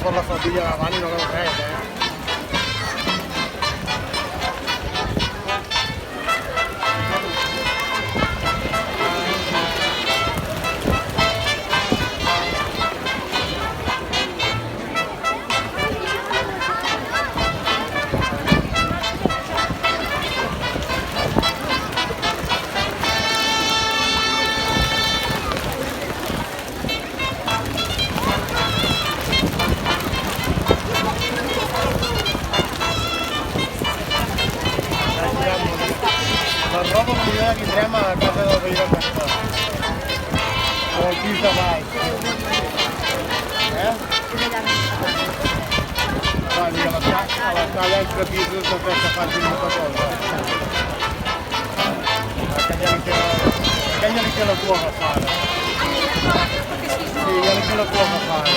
fot la faldilla davant i no veu res, eh? La roba potser la tindrem a casa del veí de Pastor. O al pis de baix. I a la sala entre pisos no crec que facin molta cosa. Aquella li té la cua agafada. Sí, ja li té la cua agafada.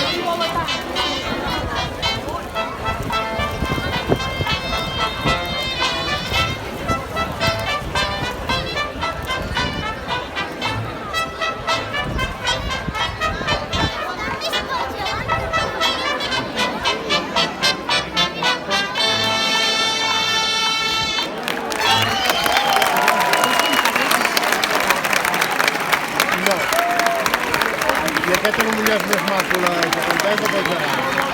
I aquest potser és més maco, la contesa del gerant.